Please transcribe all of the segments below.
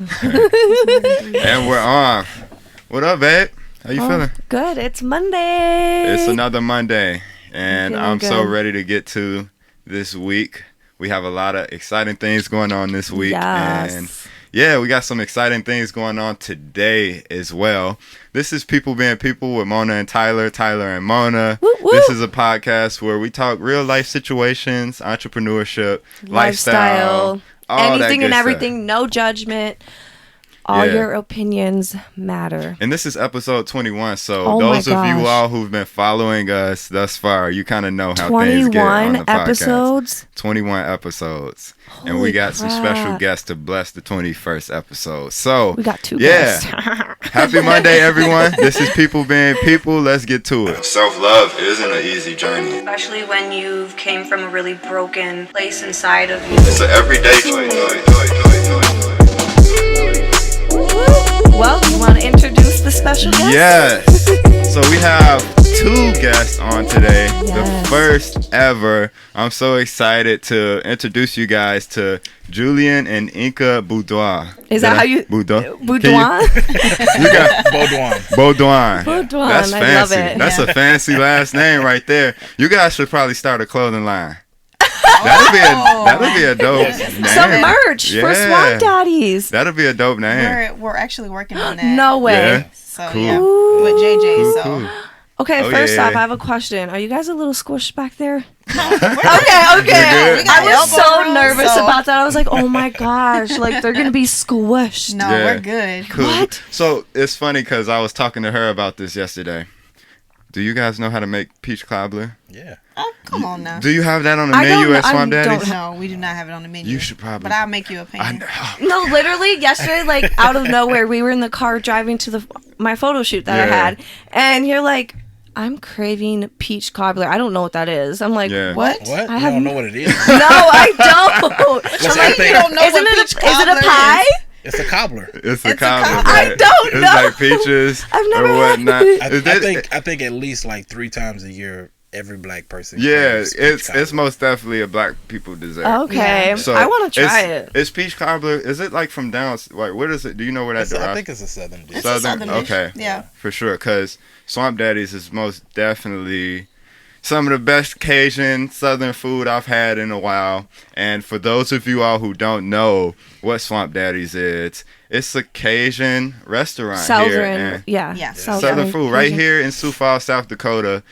And we're on. What up, babe? How you feeling? Good. It's Monday. It's another Monday, and I'm good. so ready to get to this week. We have a lot of exciting things going on this week, and yeah, we got some exciting things going on today as well. This is People Being People with Mona and Tyler and Mona. Woo, woo. This is a podcast where we talk real life situations, entrepreneurship, lifestyle, all anything that and good everything, stuff. no judgment. All your opinions matter. And this is episode 21, so Oh those my of you gosh. all who've been following us thus far, you kind of know how things get on the 21 podcast. episodes. 21 episodes. And Holy we got some special crap. guests to bless the 21st episode. So, We got two yeah. guests. Happy Monday, everyone. This is People Being People. Let's get to it. Self-love isn't an easy journey. Especially when you came from a really broken place inside of you. It's an everyday choice. Well, you want to introduce the special guest? Yes. So we have two guests on today. Yes. The first ever. I'm so excited to introduce you guys to Julian and Inkka Beaudion. Is that how you... Beaudion? Beaudion? You got Beaudion. Beaudion. That's I fancy. love it. That's a fancy last name right there. You guys should probably start a clothing line. That'll be a dope name. Some merch for Swamp Daddies. That'll be a dope name. We're actually working on that. No way. Yeah. So Cool. yeah, with JJ. Cool. Okay, Oh, first yeah. off, I have a question. Are you guys a little squished back there? You're Okay. good? I was elbow so room, nervous so- about that. I was like, oh my gosh, like they're going to be squished. No, Yeah. we're good. Cool. What? So it's funny because I was talking to her about this yesterday. Do you guys know how to make peach cobbler? Yeah. Oh, come on now. Do you have that on the I don't menu know- at Swamp I don't Daddy's? No, we do not have it on the menu. You should probably. But I'll make you a pan. No, literally yesterday, like out of nowhere, we were in the car driving to my photo shoot that I Yeah. had, and you're like, I'm craving peach cobbler. I don't know what that is. I'm like, Yeah. what? What? I You have don't know what it is. No, I don't. I'm like, you don't know isn't what it peach is it a cobbler pie? is. It's a cobbler. It's a It's a cobbler. cobbler. I but don't it's know. like peaches I've never or had whatnot. it. I think at least like 3 times a year, every black person. Yeah, craves peach it's cobbler. most definitely a black people dessert. Okay, Yeah. So I want to try it's- it. Is peach cobbler? Is it like from down? Like, where is it? Do you know where that I derives? think it's a southern dish. It's a Southern? southern dish. Okay. Yeah. For sure, because Swamp Daddy's is most definitely some of the best Cajun Southern food I've had in a while. And for those of you all who don't know what Swamp Daddy's is, it's a Cajun restaurant here. Southern, And Yeah. Southern food right here in Sioux Falls, South Dakota.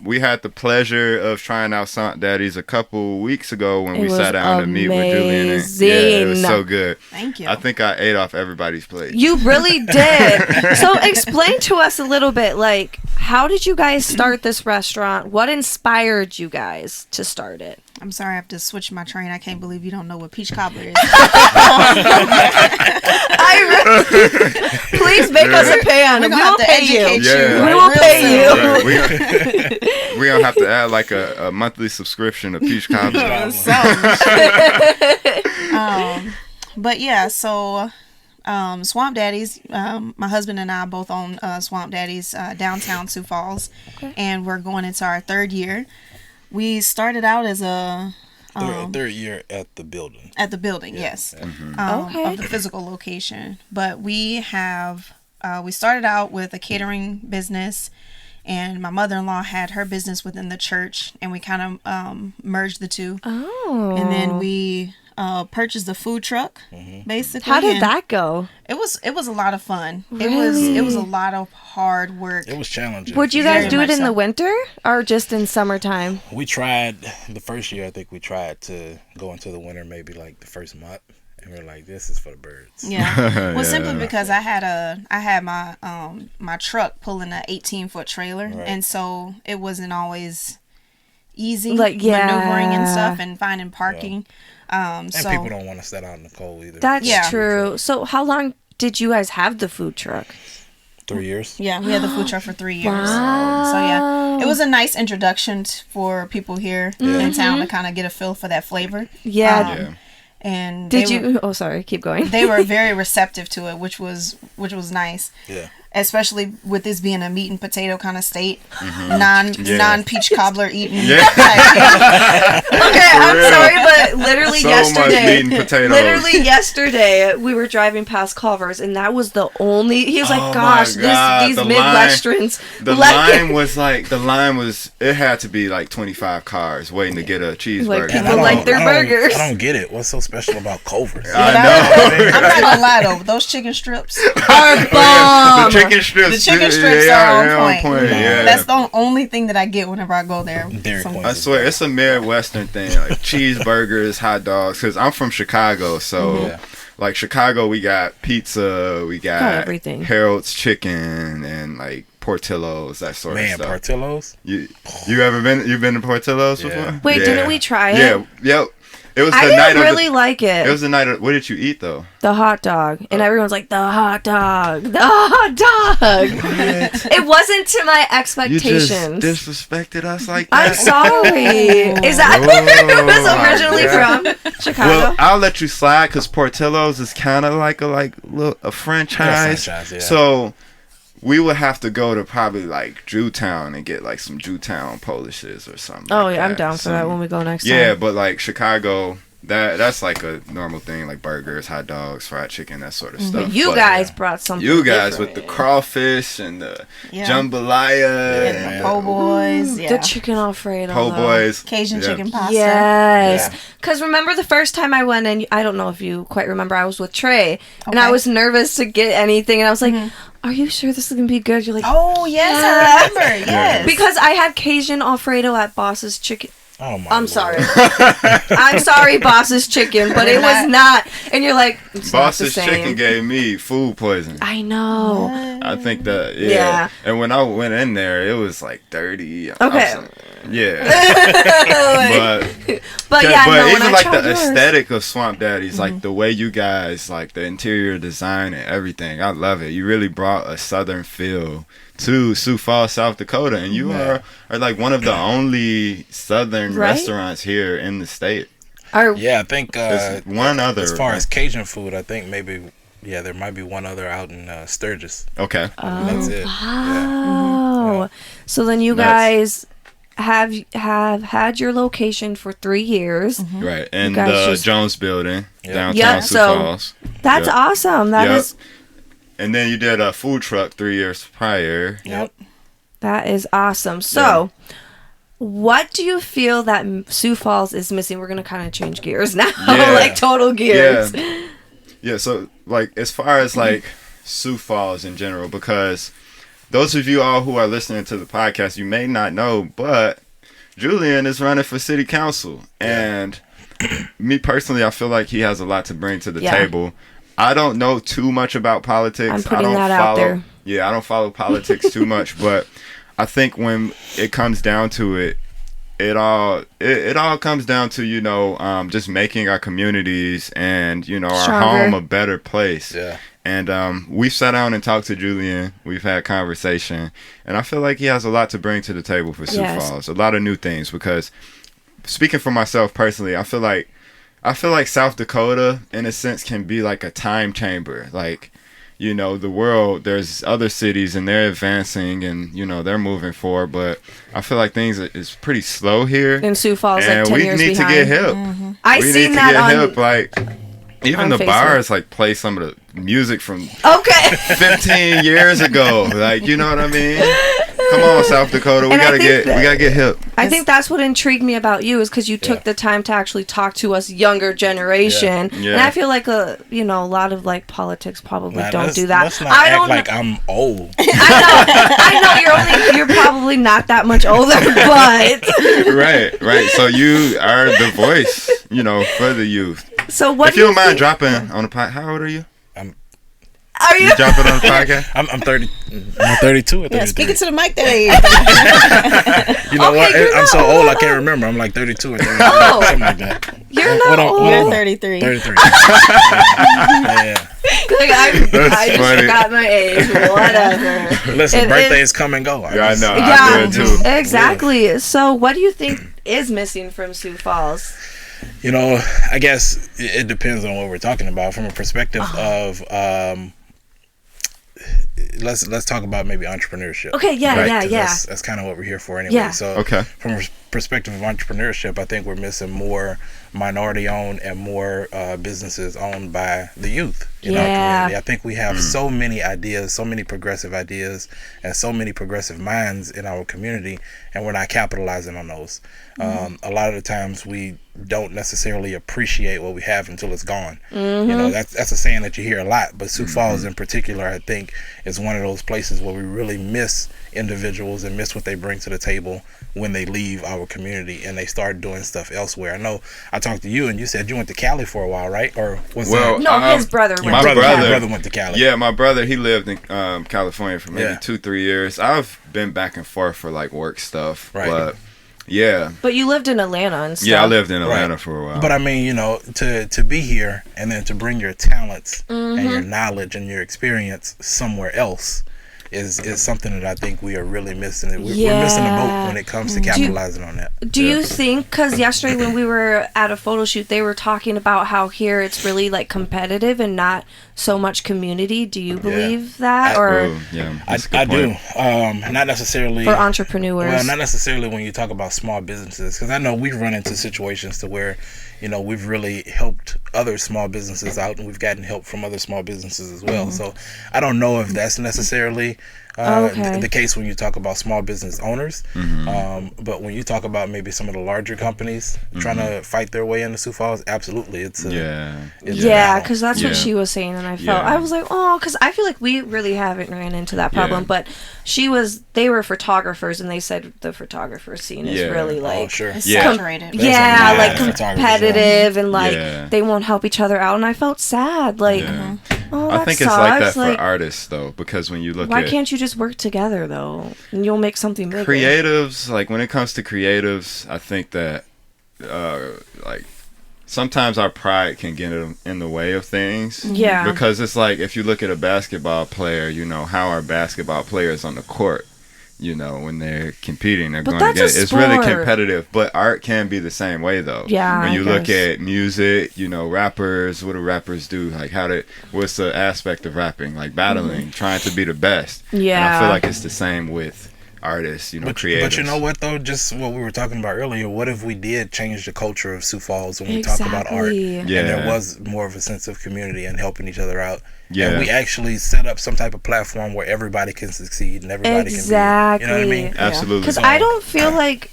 We had the pleasure of trying out Swamp Daddy's a couple weeks ago when It we was sat down to meet with Julian. And, amazing. yeah, it was so good. Thank you. I think I ate off everybody's plate. You really did. So explain to us a little bit, like, how did you guys start this restaurant? What inspired you guys to start it? I'm sorry, I have to switch my train. I can't believe you don't know what peach cobbler is. Please make us a pan. We're We gonna have will to pay you. educate you. Yeah. We will real pay soon. you. Right, we gonna have to add like a monthly subscription of peach cobbler. But yeah, so Swamp Daddy's, my husband and I both own Swamp Daddy's downtown Sioux Falls, and we're going into our 3rd year. We started out as a third year at the building. at the building, yes, Okay. of the physical location. But we have we started out with a catering business, and my mother-in-law had her business within the church, and we kind of merged the two. Oh. And then we purchased a food truck, basically. How did and that go? It was a lot of fun. Really? It was a lot of hard work. It was challenging. Would you guys Very do it much in the so. winter or just in summertime? We tried the first year. I think we tried to go into the winter, maybe like the first month, and we're like, "This is for the birds." Yeah. Well, Yeah. simply because I had my my truck pulling an 18-foot trailer, Right. and so it wasn't always easy Like, yeah. maneuvering and stuff and finding parking. And So people don't want to sit out in the cold either. That's Yeah. true. So how long did you guys have the food truck? 3 years. yeah, we had the food truck for 3 years. Wow. So yeah, it was a nice introduction for people here in town to kind of get a feel for that flavor. Yeah. Yeah. And Did they you? Oh, sorry. Keep going. They were very receptive to it, which was nice. Yeah. especially with this being a meat and potato kind of state, Yeah. non peach cobbler eating. Yeah. Okay, I'm real. sorry, but literally So much yesterday, meat and potatoes. literally yesterday, we were driving past Culvers, and that was the only. He was Oh like, my "Gosh, God, these the Midwesterns." The like, line was it had to be like 25 cars waiting to get a cheeseburger. Like, And people I don't- like their I don't- burgers. I don't get it. What's so special about Culvers? I know. I'm not gonna lie though, those chicken strips, Are bomb. The chicken strips. the chicken strips they are on point. Yeah. That's the only thing that I get whenever I go there. Dairy Queen. I swear, it's a Midwestern thing, like cheeseburgers, hot dogs. Because I'm from Chicago, so Yeah. like Chicago, we got pizza, we got everything. Harold's Chicken, and like Portillo's, that sort of Man, stuff. Portillo's? You ever been? You've been to Portillo's Yeah. before? Wait, didn't we try it? Yeah, yep. It was the I night didn't really of like the, it. It was the night of. What did you eat though? The hot dog, and everyone's like, "The hot dog, the hot dog." It wasn't to my You just expectations. disrespected us like I'm that. sorry. Is that where it was my originally God. from? Chicago. Well, I'll let you slide because Portillo's is kind of like a franchise. franchise, yeah. So we would have to go to probably like Jewtown and get like some Jewtown Polishes or something. Oh like yeah, I'm that. down for that Some- when we go next Yeah, time. but like Chicago, that's like a normal thing, like burgers, hot dogs, fried chicken, that sort of stuff. But you guys brought something. you guys with different. the crawfish and the Yeah. jambalaya, And and the po' boys, yeah. The chicken Alfredo. po' though. boys, Cajun Yeah. chicken pasta. Yes. Yeah. Because remember the first time I went in, I don't know if you quite remember, I was with Trey. And I Okay. was nervous to get anything. And I was like, are you sure this is going to be good? You're like, Oh yes, I remember. Yes. because I had Cajun Alfredo at Boss's Chicken. Oh my I'm Lord. sorry. I'm sorry, Boss's Chicken, but it was not. And you're like, it's Boss's not the same. Chicken gave me food poisoning. I know. I think that Yeah. And when I went in there, it was like 30. Okay. Yeah. but But yeah, but no, when even I like tried the yours, aesthetic of Swamp Daddies, like the way you guys like the interior design and everything, I love it. You really brought a southern feel to Sioux Falls, South Dakota, and you are like one of the only southern Right? restaurants here in the state. Are, Yeah, I think There's one other. as far as Cajun food, I think maybe there might be one other out in Sturgis. Okay. That's it. Oh, so then you Nuts. guys have had your location for 3 years. Right. And guys the just- Jones Building, Yeah. downtown Yeah, Sioux so- Falls. That's Yep. awesome. That Yep. is And then you did a food truck 3 years prior. Yep. that is awesome. So, what do you feel that Sioux Falls is missing? We're gonna kind of change gears now, Yeah. like total gears. Yeah, so like as far as like Sioux Falls in general, because those of you all who are listening to the podcast, you may not know, but Julian is running for city council. And me personally, I feel like he has a lot to bring to the Yeah. table. I don't know too much about politics. I'm putting I don't that follow, out there. Yeah, I don't follow politics too much, but I think when it comes down to it, it all comes down to just making our communities and our Stronger. home a better place. Yeah. And we've sat down and talked to Julian. We've had conversation, and I feel like he has a lot to bring to the table for Sioux Yes. Falls. A lot of new things, because speaking for myself personally, I feel like South Dakota, in a sense, can be like a time chamber. Like, the world, there's other cities and they're advancing and, they're moving forward. But I feel like things is pretty slow here. In Sioux Falls, And like 10 we years need behind. to get hip. I We seen need to that get on. hip. Like, even on the Facebook. bars, like, play some of the music from Okay. 15 years ago. Like, you know what I mean? Come on, South Dakota. We And I gotta think that- get hip. I think that's what intrigued me about you is because you took Yeah. the time to actually talk to us younger generation, Yeah. and I feel like a lot of like politics probably Nah, don't let's- do that. Let's not I act don't like I'm old. I know you're probably not that much older, but Right. So you are the voice, for the youth. so what If do you you don't mind think? dropping on the pod, how old are you? Are you? You drop it on the podcast? I'm 30. I'm 32 or 33. Yeah, speak it to the mic there. You know Okay, what? you're I'm not so old, old I can't enough. remember. I'm like 32 or 33. Oh. Something like that. You're not What on- old. what You're on- 33. 33. yeah. Like, I just funny. forgot my age. Whatever. Listen, It birthdays come and go. Yeah, I know. I Yeah, do it too. exactly. So, what do you think is missing from Sioux Falls? I guess it depends on what we're talking about from a perspective of let's talk about maybe entrepreneurship. Okay, yeah, Right, yeah, 'Cause yeah. That's kind of what we're here for anyway. Yeah. So Okay. from a perspective of entrepreneurship, I think we're missing more minority owned and more businesses owned by the youth in our Yeah. community. I think we have so many ideas, so many progressive ideas, and so many progressive minds in our community, and we're not capitalizing on those. A lot of the times we don't necessarily appreciate what we have until it's gone. You know, that's a saying that you hear a lot, but Sioux Falls in particular, I think, is one of those places where we really miss individuals and miss what they bring to the table when they leave our community and they start doing stuff elsewhere. I know I talked to you and you said you went to Cali for a while, right? Or was Well, that No, his brother your went to brother, Cali. your brother went to Cali? Yeah, my brother, he lived in California for maybe Yeah. 2-3 years. I've been back and forth for like work stuff, Right. but yeah, But you lived in Atlanta and stuff. yeah, I lived in Atlanta Right. for a while. But I mean, you know, to be here and then to bring your talents and your knowledge and your experience somewhere else is something that I think we are really missing. We're missing the boat when it comes to capitalizing on that. Do you think, because yesterday when we were at a photo shoot, they were talking about how here it's really like competitive and not so much community. Do you believe that? Or Ooh, yeah, I that's a good do. point. Not necessarily for entrepreneurs? Well, not necessarily when you talk about small businesses, because I know we've run into situations to where, you know, we've really helped other small businesses out, and we've gotten help from other small businesses as well. So I don't know if that's necessarily Okay. the case when you talk about small business owners. But when you talk about maybe some of the larger companies trying to fight their way into Sioux Falls, absolutely, it's a, Yeah. it's a Yeah, battle. because that's Yeah. what she was saying, and I felt Yeah. I was like, oh, because I feel like we really haven't ran into that problem. Yeah. But they were photographers, and they said the photographer scene is Yeah. really Oh, like, sure. It's Yeah. saturated. There's a yeah, lot like of photographers, competitive, and like Yeah. they won't help each other out, and I felt sad. Like, Yeah. oh, I that think sucks. it's like that for Like, artists though, because when you look why at can't you just work together though, and you'll make something bigger? creatives, like when it comes to creatives, I think that like sometimes our pride can get in the way of things. Yeah. Because it's like if you look at a basketball player, you know, how are basketball players on the court? You know, when they're competing, they're But going to that's get a it's really sport. competitive, but art can be the same way though. Yeah, When I you look guess. at music, you know, rappers, what do rappers do? Like what's the aspect of rapping? Like battling, trying to be the best. And I Yeah. feel like it's the same with artists, you know, creators. But you know what though? Just what we were talking about earlier. What if we did change the culture of Sioux Falls when we talk about art? Exactly. Yeah. And there was more of a sense of community and helping each other out. Yeah. And we actually set up some type of platform where everybody can succeed and everybody Exactly. can be. You know what I mean? Absolutely. Because I don't feel like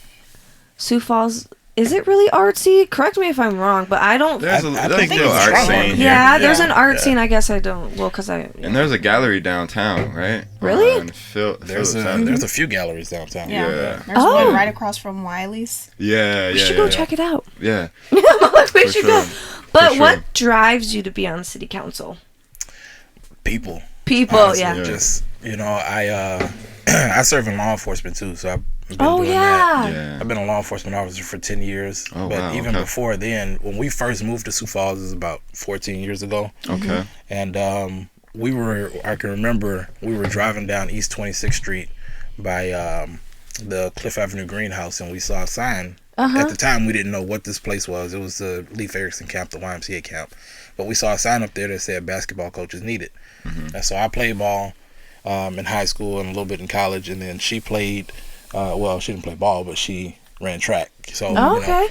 Sioux Falls. Is it really artsy? Correct me if I'm wrong, but I don't. There's I a think little it's art strong. scene here. Yeah, there's an art Yeah. scene. I guess I don't. Well, because I. And there's a gallery downtown, right? Really? On There's Phillips Avenue. there's a few galleries downtown. Yeah. Yeah. There's Oh. one right across from Wiley's. Yeah, We yeah. should go yeah. check it out. Yeah. we should sure. go. But For what sure. drives you to be on city council? People. People, Honestly, yeah. Just I I serve in law enforcement too, so I've been Oh doing that. yeah. Yeah. I've been a law enforcement officer for 10 years. Oh, but wow, even okay. before then, when we first moved to Sioux Falls, it was about 14 years ago. Okay. And I can remember we were driving down East 26th Street by the Cliff Avenue Greenhouse, and we saw a sign. At the time, we didn't know what this place was. It was the Leif Erikson camp, the YMCA camp. But we saw a sign up there that said basketball coaches needed. And so I played ball in high school and a little bit in college, and then she played. Well, she didn't play ball, but she ran track. So Oh, okay.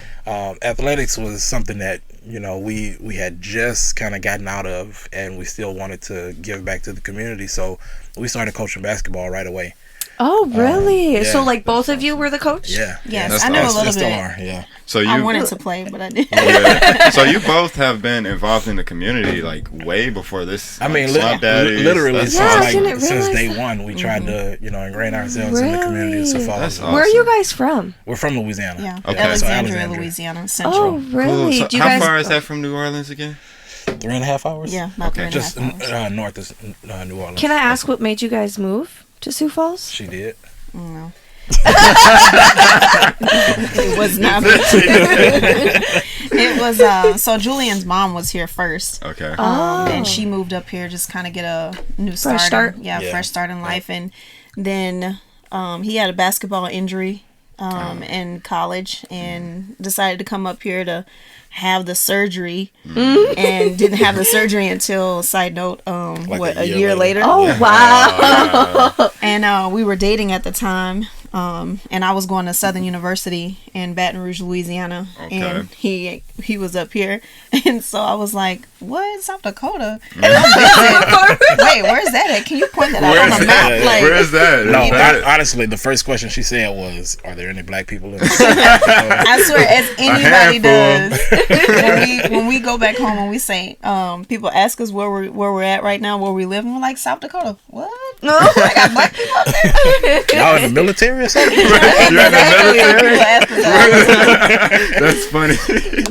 athletics was something that we had just kind of gotten out of, and we still wanted to give back to the community. So we started coaching basketball right away. Oh really? yeah. So like both of you were the coach? Yeah. Yes, That's I knew a awesome. little Still bit. are. Yeah. So I you wanted to play, but I didn't. yeah. So you both have been involved in the community like way before this. I mean, Swamp Daddies. literally That's Yeah, I awesome. didn't since realize day that. one, we tried to ingrain ourselves in the community of Sioux Really? Falls. That's Where are you guys from? We're from Louisiana. Yeah, Okay. So Alexandria, Louisiana, Central. Oh really? Cool. So Do you how guys? far is that from New Orleans again? 3.5 hours. Yeah, about Okay. 3.5 Just hours. north of New Orleans. Can I ask what made you guys move to Sioux Falls? She did. No. It was not. It was so Julian's mom was here first. Okay. And she moved up here just kind of get a new start. start? Yeah, Yeah. fresh start in life. And then he had a basketball injury in college and decided to come up here to have the surgery and didn't have the surgery until, side note, a year later. Oh, wow. And we were dating at the time. And I was going to Southern University in Baton Rouge, Louisiana, and he was up here, and so I was like, "What, South Dakota? Wait, where's that at? Can you point that out on the map? Like, where is that? No, honestly, the first question she said was, "Are there any black people in the state?" I swear, as anybody does, when we go back home and we say, people ask us where we're at right now, where we live, and we're like, South Dakota. What? No, I got black people up there. Y'all in the military or something? That's funny.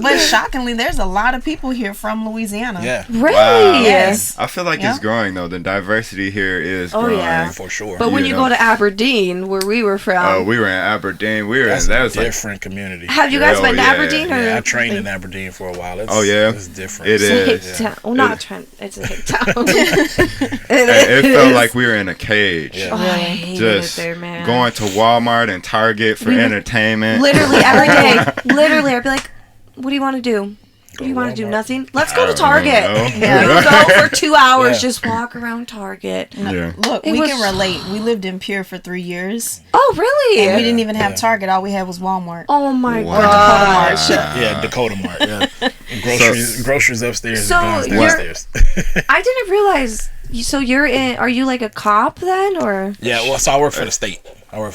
But shockingly, there's a lot of people here from Louisiana. Yeah. Really? Wow. Yes. I feel like it's growing though. The diversity here is growing. Yeah. For sure. But when you go to Aberdeen, where we were from. We were in Aberdeen. That's that a was different community. Have you guys been to Aberdeen? Or? Yeah, I trained in Aberdeen for a while. It's different. It It's is. a hick town. Well, not Trent. It's a hick town. It felt like we were in a cage. Oh, I hated Just it there, man. going to Walmart and Target for entertainment. Literally every day. Literally, I'd be like, "What do you want to do? What do you want to do? Nothing? Let's go to Target." We would go for 2 hours, just walk around Target. Yeah. Look, we can relate. We lived in Pierre for 3 years. Oh, really? And we didn't even have Target. All we had was Walmart. Oh my Wow. gosh. Yeah, Dakota Mart. Yeah. And groceries upstairs So and guns downstairs. I didn't realize. So you're in? Are you like a cop then, or? Yeah, well, so I work for the state. A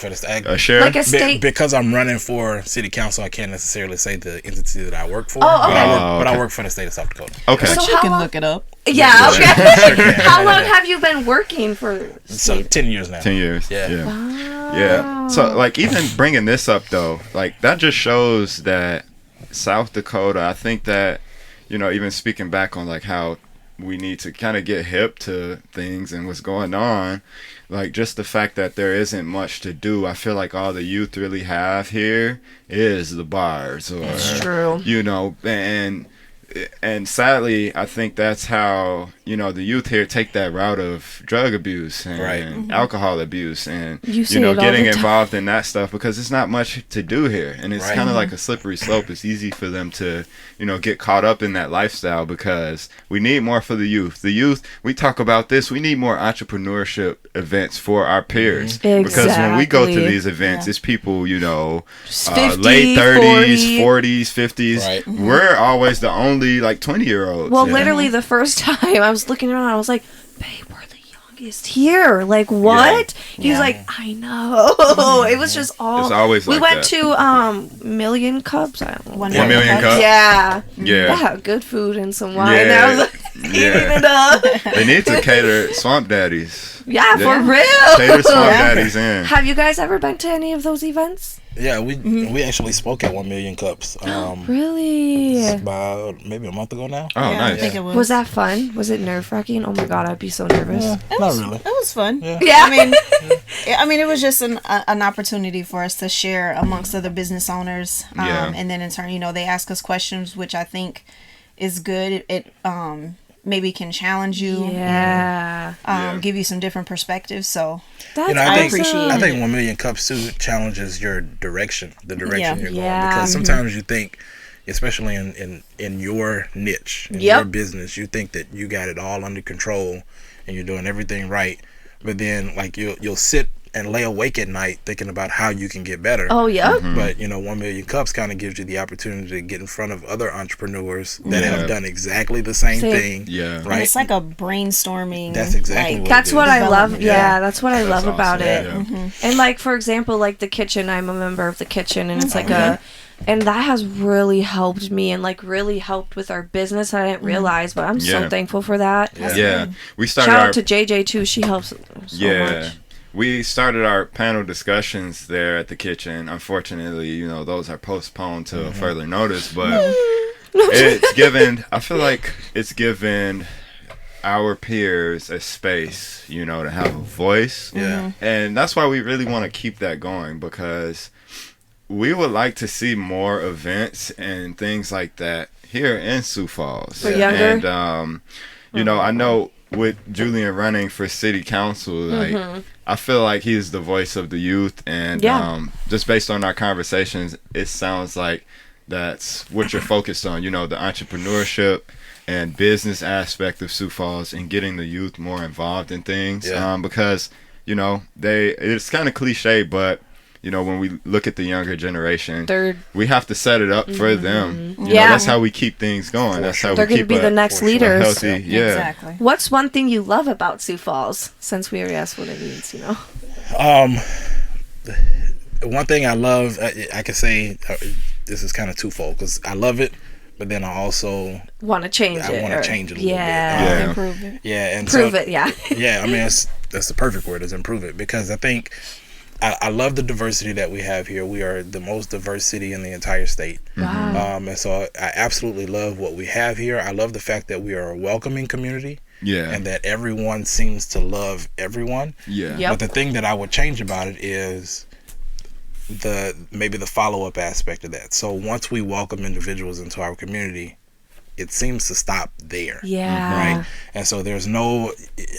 sheriff? Like a state? Because I'm running for city council, I can't necessarily say the entity that I work for. Oh, okay. But I work for the state of South Dakota. Okay. So But you how can long- look it up. Yeah. Sure. Okay. Sure can. How long have you been working for? So 10 years now. 10 years. Yeah. Yeah. So, like, even bringing this up, though, like, that just shows that South Dakota, I think that, even speaking back on, like, how we need to kind of get hip to things and what's going on, like, just the fact that there isn't much to do. I feel like all the youth really have here is the bars, or That's true. and sadly, I think that's how the youth here take that route of drug abuse and alcohol abuse, and You see it all getting the time. involved in that stuff, because it's not much to do here, and it's Right. kind of like a slippery slope. It's easy for them to get caught up in that lifestyle, because we need more for the youth. The youth, we talk about this, we need more entrepreneurship events for our peers, because when we go to Exactly. these events, it's people 50, late 30s, 40. 40s, 50s. Right. We're always the only like 20-year-olds. Well, literally the first time I was looking around, I was like, "Babe, we're the youngest here." Like, what? He was like, "I know." It was just all. It's always we like went that. to Million Cups. I don't know. 1 Million Cups. Yeah. Yeah. They had good food and some wine. Yeah. I was like, eating it up. They need to cater Swamp Daddies. Yeah, for real. Cater Swamp Daddies in. Have you guys ever been to any of those events? Yeah, we actually spoke at 1 Million Cups. Really? About maybe a month ago now. Oh, Yeah, nice. I think it was. Was that fun? Was it nerve-wracking? Oh my god, I'd be so nervous. Not really. It was fun. Yeah. Yeah. I mean, it was just an opportunity for us to share amongst other business owners. Yeah. And then in turn, they ask us questions, which I think is good. It maybe can challenge you. Yeah. And, give you some different perspectives. So That's I awesome. appreciate I think 1 Million Cups too challenges your direction, the direction you're going. Yeah. Because sometimes you think, especially in your niche, in Yep. your business, you think that you got it all under control and you're doing everything right. But then, like, you'll sit and lay awake at night thinking about how you can get better. Oh, yeah. But 1 Million Cups kind of gives you the opportunity to get in front of other entrepreneurs that have done exactly the same thing. Yeah. and Right. it's like a brainstorming. That's exactly what That's it what is. I love. Development. Yeah, that's what I love That's about awesome. it. Yeah. And like, for example, like the kitchen, I'm a member of the kitchen, and it's like and that has really helped me and like really helped with our business. I didn't realize, but I'm so Yeah. thankful for that. Yeah. We started Shout our out to JJ too. She helps so much. We started our panel discussions there at the kitchen. Unfortunately, those are postponed to further notice, but it's given, I feel like it's given our peers a space, to have a voice. Yeah. And that's why we really want to keep that going, because we would like to see more events and things like that here in Sioux Falls. For younger? And, I know with Julian running for city council, like I feel like he's the voice of the youth, and just based on our conversations, it sounds like that's what you're focused on. You know, the entrepreneurship and business aspect of Sioux Falls and getting the youth more involved in things. Because you know it's kind of cliche, but you know, when we look at the younger generation, we have to set it up for them. You know, that's how we keep things going. That's how they're we keep going to be the next leaders. Healthy. Exactly. What's one thing you love about Sioux Falls? Since we already asked what it means, you know. One thing I love, I can say this is kind of twofold because I love it, but then I also want to change it. I want to change it a little bit. Improve it. Yeah, and prove it. Yeah. Yeah, I mean that's the perfect word, is improve it, because I think I love the diversity that we have here. We are the most diverse city in the entire state. Wow. And so I absolutely love what we have here. I love the fact that we are a welcoming community. Yeah. And that everyone seems to love everyone. Yeah. Yep. But the thing that I would change about it is maybe the follow-up aspect of that. So once we welcome individuals into our community, it seems to stop there. Yeah. Right? And so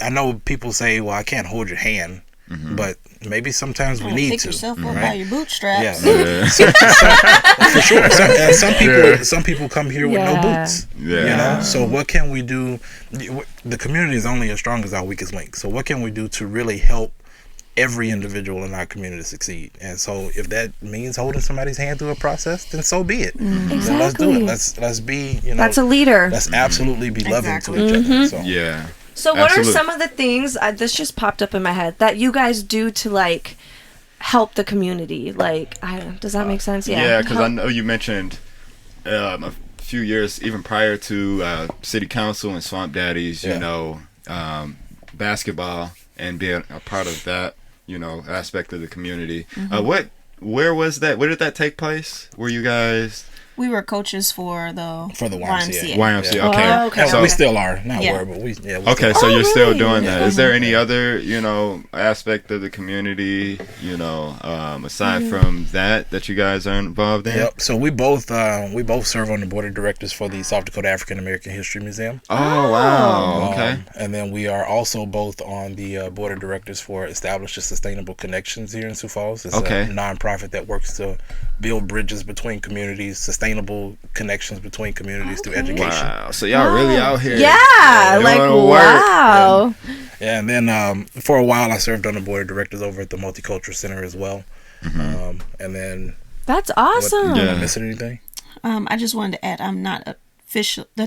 I know people say, well, I can't hold your hand. But maybe sometimes we need pick to. yourself up by your bootstraps. For sure. Some people come here with no boots. Yeah. You know. So what can we do? The community is only as strong as our weakest link. So what can we do to really help every individual in our community succeed? And so if that means holding somebody's hand through a process, then so be it. Exactly. Then let's do it. Let's be. You know. That's a leader. Let's absolutely be loving Exactly. to each other. So. Yeah. So what Absolutely. are some of the things, this just popped up in my head, that you guys do to like help the community? Like, does that make sense? Yeah, because I know you mentioned a few years even prior to city council and Swamp Daddies, you know, basketball and being a part of that, you know, aspect of the community. Where was that? Where did that take place? Were you guys? We were coaches for the YMCA. YMCA. Okay. Oh, okay. So we still are. Not were, but we. Yeah. Okay, so you're still really? doing that. Is there any other, you know, aspect of the community, you know, aside from that you guys are involved in? Yep. So we both serve on the board of directors for the South Dakota African American History Museum. Oh wow. Okay. And then we are also both on the board of directors for Established Sustainable Connections here in Sioux Falls. It's a nonprofit that works to build bridges between communities, sustainable connections between communities through education. Wow. So y'all really out here. Yeah. Like, wow. Yeah. And then for a while I served on the board of directors over at the Multicultural Center as well. And then That's awesome. Did I miss anything? I just wanted to add, I'm not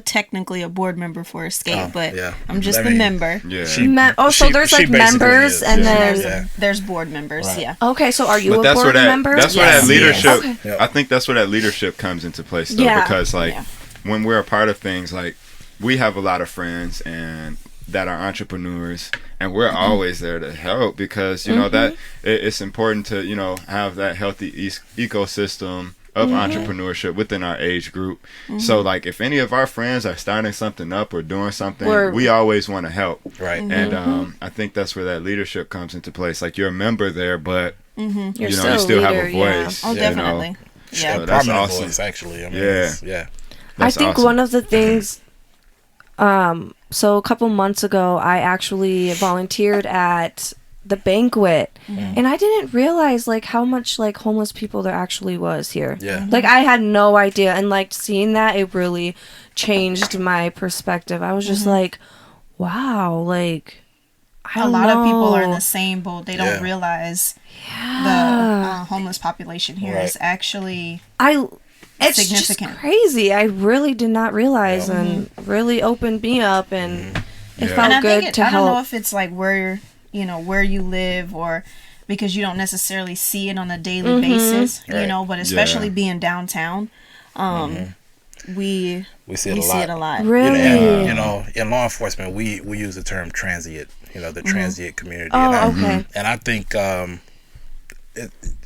technically a board member for Escape, but yeah. I'm just the member. Yeah. So there's like members is, and yeah. then There's board members. Right. Yeah. Okay, so are you But a that's board where member? that's where that leadership. Yes. I think that's where that leadership comes into place, though, because like when we're a part of things, like we have a lot of friends and that are entrepreneurs, and we're always there to help because you know that it's important to, you know, have that healthy ecosystem of entrepreneurship within our age group. So like if any of our friends are starting something up or doing something, we always want to help. Right. And I think that's where that leadership comes into place. Like you're a member there, but You're you know, you still have a voice. Oh, you definitely. know? Yeah. So that's Prominent awesome. voice, actually. I mean, Yeah. I think awesome. one of the things, so a couple months ago, I actually volunteered at the banquet, and I didn't realize like how much like homeless people there actually was here. Yeah. Like I had no idea, and like seeing that, it really changed my perspective. I was just like, wow, like A lot of people are in the same boat. They don't realize the homeless population here is actually it's significant. just crazy. I really did not realize, and really opened me up, and it felt and I good think to I help. don't know if it's like where you live, or because you don't necessarily see it on a daily basis, you know, but especially being downtown, we see it a lot. Really? And, you know, in law enforcement, we use the term transient, you know, the transient community. Okay. And I think,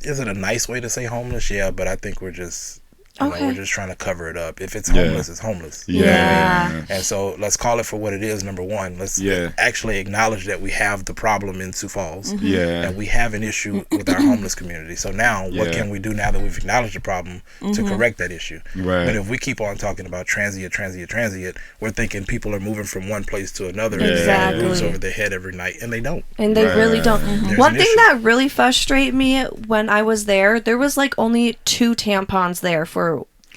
is it a nice way to say homeless? Yeah, but I think we're just You know, Okay. we're just trying to cover it up. If it's homeless, it's homeless. Yeah. And so let's call it for what it is. Number one, let's actually acknowledge that we have the problem in Sioux Falls. And we have an issue with our homeless community. So now, what can we do now that we've acknowledged the problem to correct that issue? Right. But if we keep on talking about transient, we're thinking people are moving from one place to another. Exactly. And roofs over their head every night, and they don't. And they really don't. There's One an thing issue. that really frustrated me when I was there was like only 2 tampons there for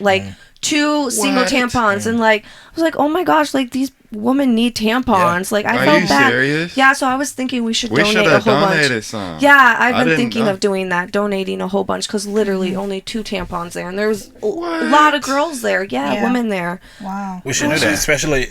like 2 single tampons, and like I was like, oh my gosh, like these women need tampons. Like I Are felt you bad. serious? Yeah, so I was thinking we should donate should a have whole donated bunch. some. Yeah, I've I been didn't thinking know. of doing that, donating a whole bunch, because literally only 2 tampons there, and there was a lot of girls there. Yeah, women there. Wow. We should do that, especially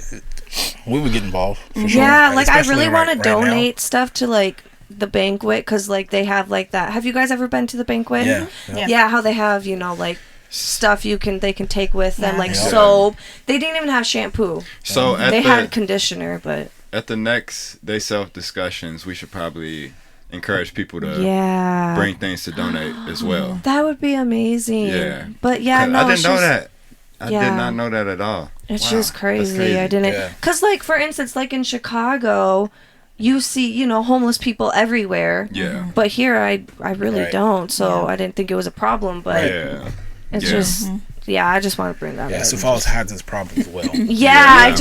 we would get involved. For sure. Yeah, like I Especially really want to right now. donate stuff to like the banquet, because like they have like that. Have you guys ever been to the banquet? Yeah. How they have, you know, like stuff they can take with them, like Yeah. soap. They didn't even have shampoo. So They had conditioner, but at the next They Self discussions, we should probably encourage people to yeah, bring things to donate as well. that would be amazing. Yeah. But yeah, 'Cause no, I didn't it's know just, that. I yeah. did not know that at all. It's Wow, just that's crazy. I didn't, Yeah. cause like for instance, like in Chicago, you see, you know, homeless people everywhere. Yeah. But here, I really Right. don't. So I didn't think it was a problem. But Yeah. it's Yeah. just, yeah, I just want to bring that Yeah, up. Sioux Falls hides its problems well. Yeah, Yeah.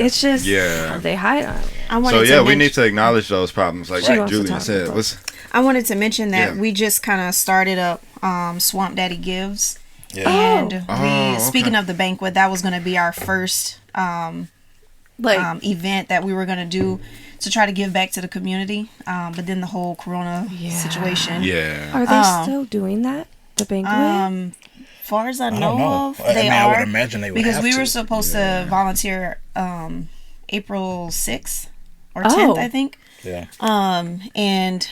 it's just, Yeah. they hide. I wanted So to yeah, we mention- need to acknowledge those problems, like She wants to Julian talk said. about- I wanted to mention that Yeah. we just kind of started up Swamp Daddy Gives. Yeah. And Oh, speaking okay. of the banquet, that was going to be our first Like, event that we were going to do to try to give back to the community. But then the whole Corona situation. Yeah. are they still doing that? The banquet? Far as I don't know know. of, I they mean, are. I would imagine they would because have we to. were supposed to volunteer April 6th or Oh. 10th, I think. Yeah. And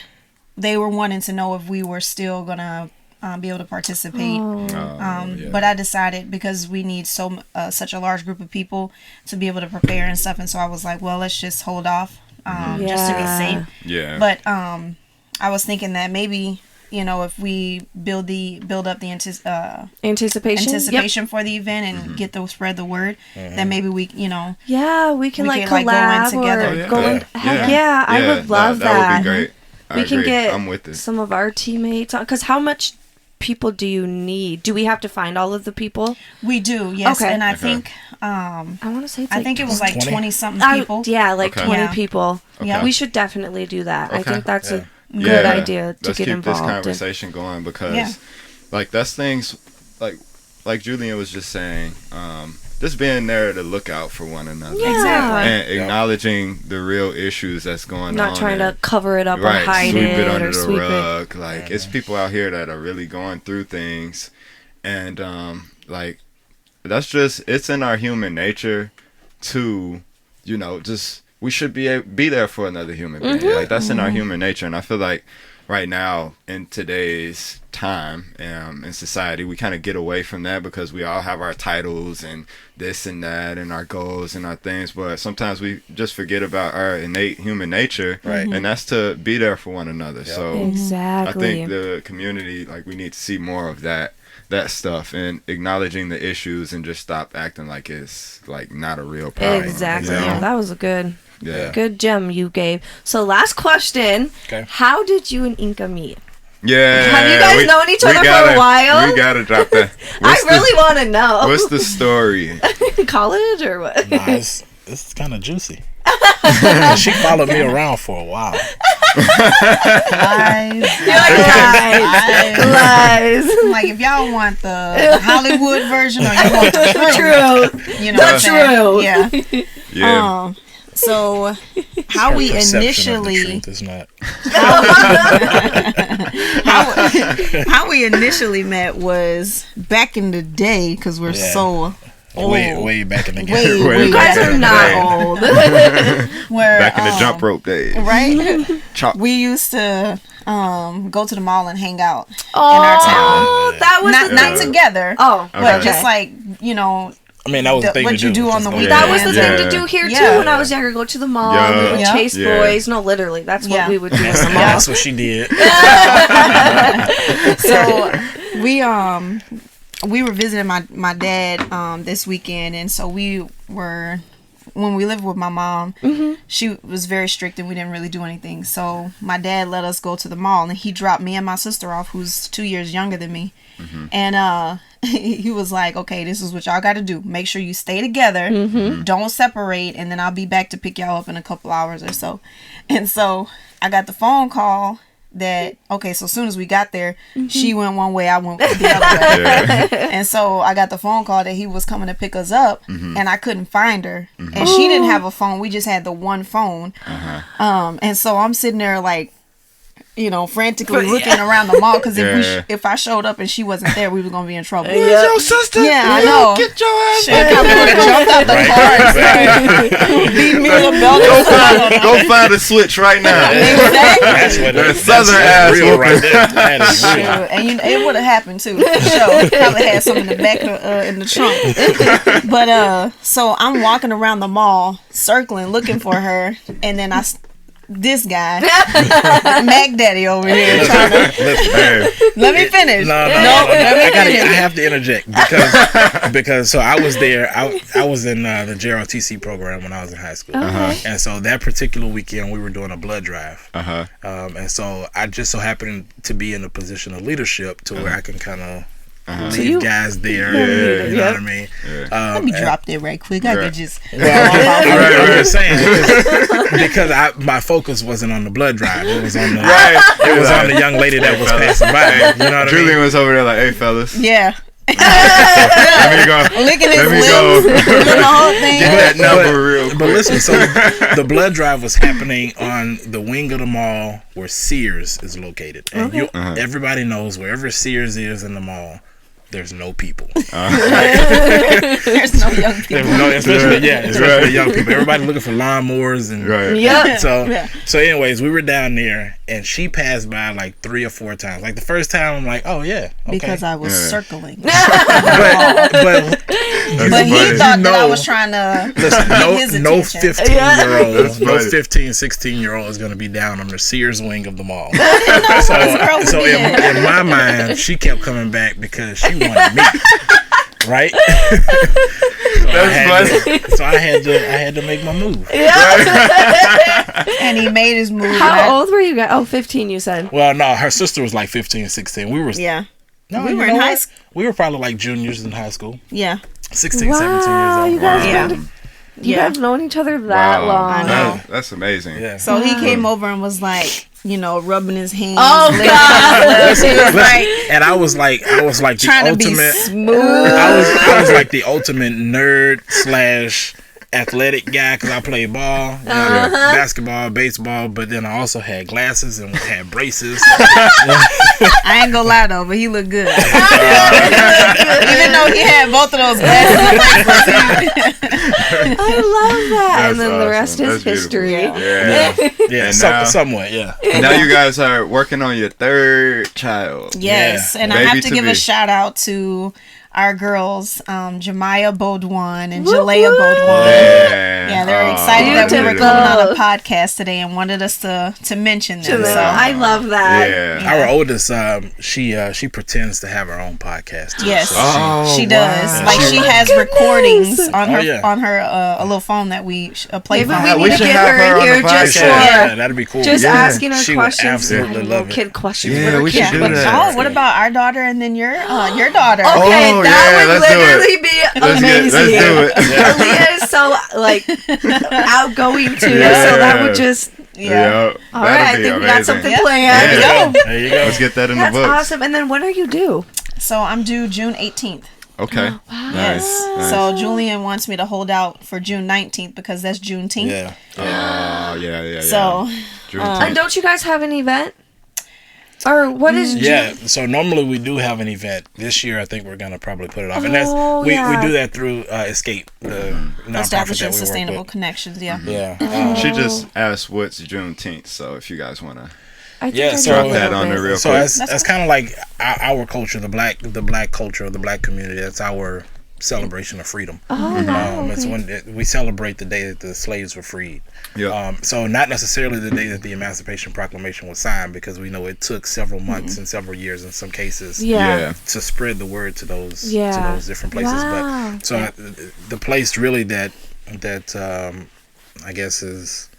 they were wanting to know if we were still going to be able to participate. Yeah. But I decided, because we need such a large group of people to be able to prepare and stuff, and so I was like, well, let's just hold off just to be Yeah. safe. Yeah. But I was thinking that maybe, you know, if we build up the anticipation for the event and get the spread the word, then maybe we, you know, Yeah, we can We like could, like, go in collab together. or Oh, yeah. go in. Yeah. Heck yeah, I would love that. That would be great. I We can agree. get I'm with it. some of our teammates on, because how much people do you need? Do we have to find all of the people? we do, yes. Okay. And I Okay. think I want to say it's I like think it was like 20? 20 something people. yeah, like Okay. 20 Yeah. people. Yeah. We should definitely do that. I Okay. think that's Yeah. a good Yeah. idea to Let's get keep involved this in. conversation going, because Yeah. like that's things like Julian was just saying, just being there to look out for one another. Yeah. Exactly. And acknowledging the real issues that's going on. Not trying to and- cover it up or right, hide sweep it, it under or the sweep it. rug. Like it's people out here that are really going through things, and like that's just, it's in our human nature to, you know, just we should be there for another human being. Mm-hmm. Like that's in our human nature, and I feel like right now in today's time in society, we kind of get away from that because we all have our titles and this and that and our goals and our things, but sometimes we just forget about our innate human nature, Right. and that's to be there for one another. So I Exactly. think the community, like, we need to see more of that stuff and acknowledging the issues, and just stop acting like it's like not a real problem. Exactly. you know? Yeah, that was a good Yeah. good gem you gave. So last question. Okay. How did you and Inka meet? Yeah. Have you guys known each we other for a gotta- while? We gotta drop that. I really want to know. What's the story? College or what? Nah, it's kind of juicy. She followed me around for a while. Lies. You're like, lies. Lies. Like, if y'all want the Hollywood version or you want the truth, you know, The what I'm saying? truth. Yeah. Yeah. So how Her we perception of the initially truth is not. how we initially met was back in the day, because we're Yeah. so old. Way back in the game. Way, Way way You guys back are in the not day. old. Where, Back in the jump rope days. right? Chop. We used to go to the mall and hang out Oh, in our town. that was Not the not thing. together, Oh, but Okay. just like, you know, I mean, that was the thing what to you do on the Just go- weekend. that was the Yeah. thing to do here Yeah. too when I was younger. Go to the mall, Yeah. we would Yeah. chase Yeah. boys. No, literally, that's what Yeah. we would do in the mall. That's what she did. So we we were visiting my dad this weekend, and so when we lived with my mom, she was very strict and we didn't really do anything. So my dad let us go to the mall, and he dropped me and my sister off, who's 2 years younger than me. And he was like, okay, this is what y'all got to do. Make sure you stay together. Don't separate. And then I'll be back to pick y'all up in a couple hours or so. And so I got the phone call that, okay, so as soon as we got there, she went one way, I went the other way. And so I got the phone call that he was coming to pick us up, and I couldn't find her. And she didn't have a phone. We just had the one phone. And so I'm sitting there like, you know, frantically looking around the mall, because if I showed up and she wasn't there, we were gonna be in trouble. Where's your sister? Yeah, I know. Get your ass Shit, I would have jumped out the car and beat me with a belt. Go find a switch right now. Exactly. That's what That that's southern ass real whooping. right there. That is real. Shoot, and it would have happened too. For sure. Probably had some in the back in the trunk. But so I'm walking around the mall, circling, looking for her, and then this guy, Mac Daddy over here, trying to let me finish. No, let me finish. I have to interject because so I was there. I was in the JROTC program when I was in high school, and so that particular weekend we were doing a blood drive, and so I just so happened to be in a position of leadership to where I can kind of lead guys there. You know what I mean? Let me drop that right quick. I could just. I'm just saying because my focus wasn't on the blood drive. It was on the it was on the young lady that was passing by. You know what I mean? Julian was over there like, hey, fellas. Yeah. Let me go. Licking his Let me lips, go. doing the whole thing. Get that number real quick. But listen, so the blood drive was happening on the wing of the mall where Sears is located, and everybody knows wherever Sears is in the mall, there's no people. There's no young people. Especially young people. Everybody looking for lawnmowers and So anyways, we were down there, and she passed by like 3 or 4 times. Like the first time, I'm like, oh yeah, okay. Because I was circling. but he thought that I was trying to get his no attention. 15-year-old, no 15, 16-year-old is going to be down on the Sears wing of the mall. So in my mind, she kept coming back because she wanted me. Right? So I had to make my move. And he made his move. How old were you guys? Oh, 15 you said. Well, no, her sister was like 15, 16. We were we were in high school. We were probably like juniors in high school. Yeah. 16, 17 years old. You guys you guys known each other that long. I know. That's amazing. Yeah. So he came over and was like, you know, rubbing his hands. Oh God! And I was like the trying ultimate. to be smooth. I was like the ultimate nerd / athletic guy because I played ball, basketball, baseball, but then I also had glasses and had braces. I ain't gonna lie though, but he looked good. Even though he had both of those glasses and braces. I love that. That's And then the rest awesome. is That's history. Yeah, And now- somewhat, yeah. Now you guys are working on your 3rd child. Yes, and I Baby have to to give be. a shout out to our girls, Jemiah Beaudion and Jalea Beaudion. Yeah, they're excited that we were Beautiful. coming on a podcast today and wanted us to mention them. So I love that. Yeah. Our oldest, she pretends to have her own podcast too, yes, so she does. wow. Like she has recordings on her yeah. on her a little phone that we play Maybe from. we need to should get have her her in on here the just podcast. for that'd be cool. just Yeah. asking her She would questions. absolutely Little love it. kid questions. Yeah, for we her should kid. do that. Oh, what about our daughter and then your daughter? Okay, Oh, that yeah, would let's do it. literally be amazing. Let's do it. Leah is so like outgoing too, Yeah. so that would just. Yeah. All right, I think we got something planned. Yeah. There you go. Let's get that in That's the books. awesome. And then when are you due? So I'm due June 18th. Okay. Nice. So Julian wants me to hold out for June 19th because that's Juneteenth. Yeah. Yeah. So And don't you guys have an event? Or what is Yeah, so normally we do have an event. This year, I think we're gonna probably put it off, and that's Oh, we yeah. do that through Escape, the nonprofit Establishing that we Sustainable work Connections. Yeah. with. Yeah, She just asked what's Juneteenth, so if you guys want to I think Yeah, I so- know a Drop that little on bit. the real so quick. that's kind of like our culture, the black culture, the black community. That's our celebration of freedom. Oh, wow, It's when we celebrate the day that the slaves were freed. Yeah. So not necessarily the day that the Emancipation Proclamation was signed, because we know it took several months and several years in some cases Yeah. to spread the word to those different places. Wow. But so the place really that I guess is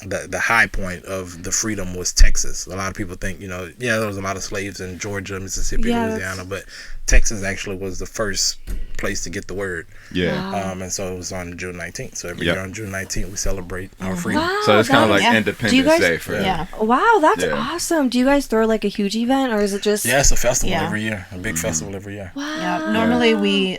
the high point of the freedom was Texas. A lot of people think, there was a lot of slaves in Georgia, Mississippi, Louisiana, but Texas actually was the first place to get the word. Yeah. Wow. And so it was on June 19th. So every year on June 19th, we celebrate our freedom. Wow, So it's kind of like yeah. Independence Day for them. Yeah. Wow, that's Yeah. awesome. Do you guys throw like a huge event, or is it just? Yeah, it's a festival Yeah. every year, a big festival every year. Wow. Yeah. Normally we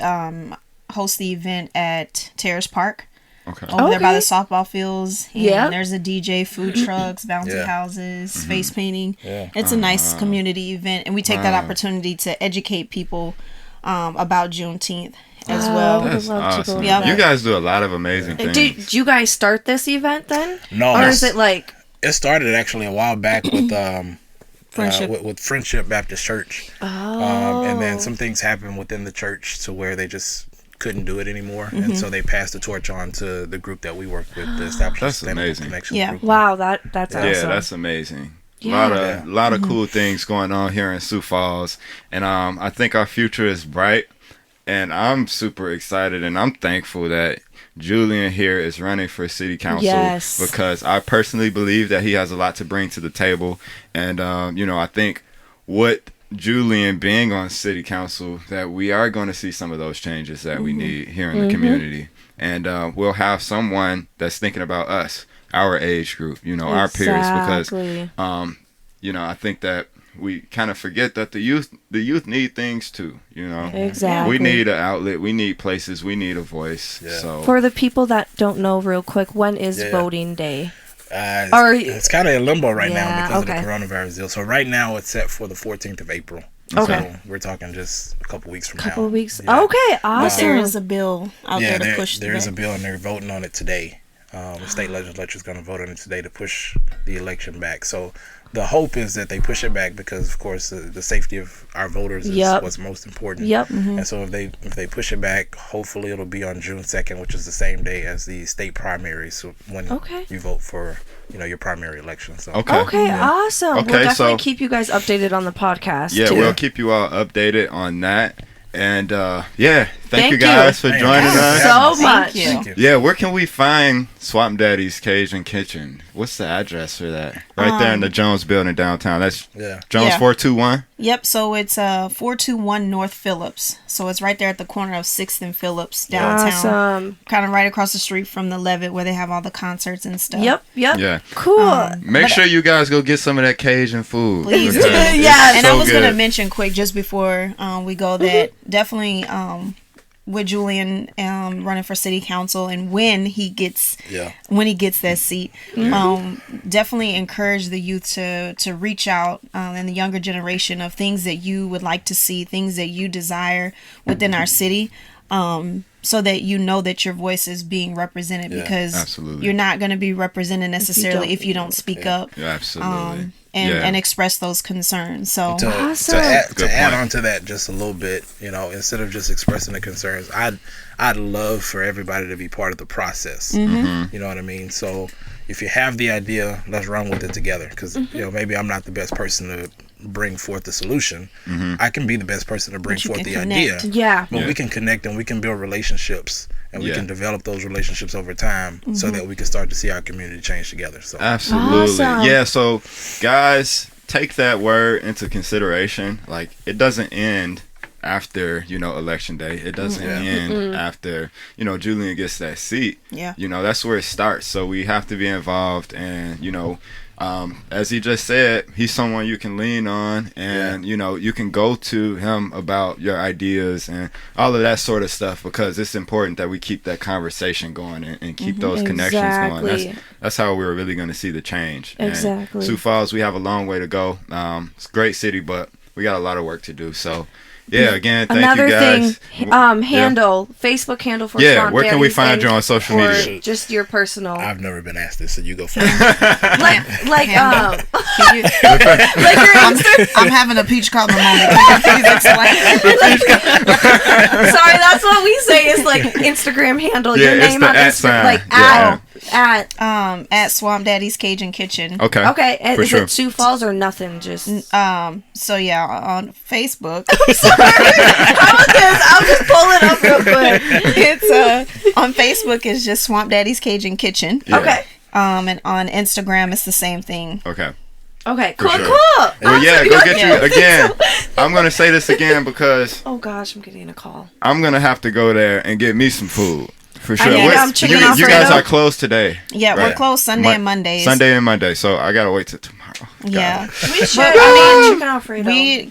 host the event at Terrace Park. Okay. Over there by the Okay. softball fields. And Yep. there's a DJ, food trucks, bouncy Yeah. houses, face painting. Yeah. It's a nice community event. And we take that opportunity to educate people about Juneteenth as Wow. well. Would That's love to go awesome. to that. You guys do a lot of amazing things. Did you guys start this event then? No, Or it's- is it like? It started actually a while back with Friendship. with Friendship Baptist Church. Oh. And then some things happened within the church to where they just couldn't do it anymore, and so they passed the torch on to the group that we work with, the Established That's Sustainable amazing. Connections Yeah. group. Wow, that's awesome. Yeah, that's amazing. Yeah. A lot of cool things going on here in Sioux Falls, and I think our future is bright, and I'm super excited, and I'm thankful that Julian here is running for city council. Yes. Because I personally believe that he has a lot to bring to the table, and I think what Julian being on city council, that we are going to see some of those changes that we need here in the community, and we'll have someone that's thinking about us, our age group, our peers, because Exactly. I think that we kind of forget that the youth need things too. Exactly. We need an outlet, we need places, we need a voice. Yeah. So For the people that don't know, real quick, when is Yeah. voting day? It's, it's kind of in limbo right now Yeah, because okay. of the coronavirus deal. So right now it's set for the 14th of April. Okay. So we're talking just a couple weeks from now. Couple of weeks. Yeah. Okay, But awesome. there is a bill out Yeah, there to push there is a that. bill, and they're voting on it today. The state legislature is going to vote on it today to push the election back. So the hope is that they push it back because, of course, the safety of our voters is Yep. what's most important. Yep. And so if they push it back, hopefully it'll be on June 2nd, which is the same day as the state primaries. So when Okay. you vote for your primary election. So Okay, awesome. Okay, We'll definitely so- keep you guys updated on the podcast. yeah, too. we'll keep you all updated on that. And thank you Thank guys for Thank joining you. us. so Thank much. you. Thank you. Yeah, where can we find Swamp Daddy's Cajun Kitchen? What's the address for that? Right there in the Jones building downtown. That's Yeah. Jones Yeah. 421. Yep, so it's 421 North Phillips. So it's right there at the corner of 6th and Phillips downtown. Awesome. Kind of right across the street from the Levitt where they have all the concerts and stuff. Yep. Yeah. Cool. Make sure you guys go get some of that Cajun food. Please because do. it's Yes. And I so was going to good. mention quick just before we go that definitely with Julian running for city council and when he gets that seat, definitely encourage the youth to reach out and the younger generation of things that you would like to see, things that you desire within our city. So that you know that your voice is being represented, because absolutely. you're not going to be represented necessarily if you don't speak up Yeah, absolutely. and express those concerns. So To Awesome. add Good point. on to that just a little bit, instead of just expressing the concerns, I'd love for everybody to be part of the process. You know what I mean? So if you have the idea, let's run with it together. Because maybe I'm not the best person to bring forth the solution. I can be the best person to bring But you forth can the connect. idea. Yeah. But we can connect and we can build relationships, and we Yeah. can develop those relationships over time so that we can start to see our community change together. So Absolutely. Awesome. Yeah, so guys, take that word into consideration. Like, it doesn't end after, election day. It doesn't end after, Julian gets that seat. Yeah. That's where it starts. So we have to be involved, and, as he just said, he's someone you can lean on, and you can go to him about your ideas and all of that sort of stuff, because it's important that we keep that conversation going and keep those connections going. Exactly. That's how we're really going to see the change. And Exactly. Sioux Falls, we have a long way to go. It's a great city, but we got a lot of work to do. So Yeah, again, thank Another you guys. thing, Yeah. handle, Facebook handle for Yeah, Swamp where can we Daddies find and- you on social or media? just your personal. I've never been asked this, so you go first. like Can you- like your Insta. I'm having a peach cobbler moment. Can you please explain? Sorry, that's what we say is like Instagram handle. Yeah, Your it's name the on at Instagram, sign. like Yeah. at. At Swamp Daddy's Cajun Kitchen. Okay. Okay, and For is sure. it Sioux Falls or nothing? Just So yeah, on Facebook. how about this? I'll just pull it up real quick. It's on Facebook it's just Swamp Daddy's Cajun Kitchen. Yeah. Okay. And on Instagram it's the same thing. Okay. Okay. For Cool. sure. Cool. Well, yeah, go get you Yeah. again. I'm gonna say this again because Oh gosh, I'm getting a call. I'm gonna have to go there and get me some food for sure. need Wait, some chicken you Alfredo. guys are closed today. Yeah, we're Right. closed Sunday and Mondays. Sunday and Monday, so I gotta wait till tomorrow. Yeah. We should. But, I mean, chicken Alfredo. We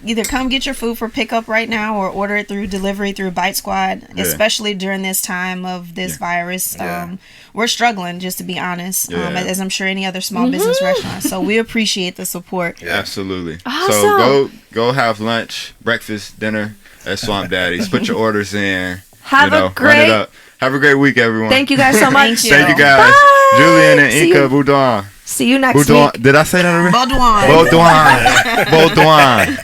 either come get your food for pickup right now or order it through delivery through Bite Squad, Yeah. especially during this time of this virus. Yeah. We're struggling, just to be honest, Yeah. as I'm sure any other small business restaurant. So we appreciate the support. Absolutely. Awesome. So go have lunch, breakfast, dinner at Swamp Daddy's. Put your orders in. Have a run it great. up. Have a great week, everyone. Thank you guys so much. Thank you guys. Bye. Julian and See Inkka you- Beaudion. See you next Beaudion. week. Did I say that already? Baudouin. Beaudion.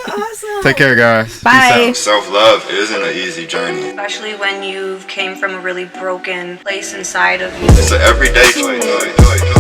Awesome. Take care, guys. Bye. Self-love isn't an easy journey. Especially when you came from a really broken place inside of you. It's an everyday choice.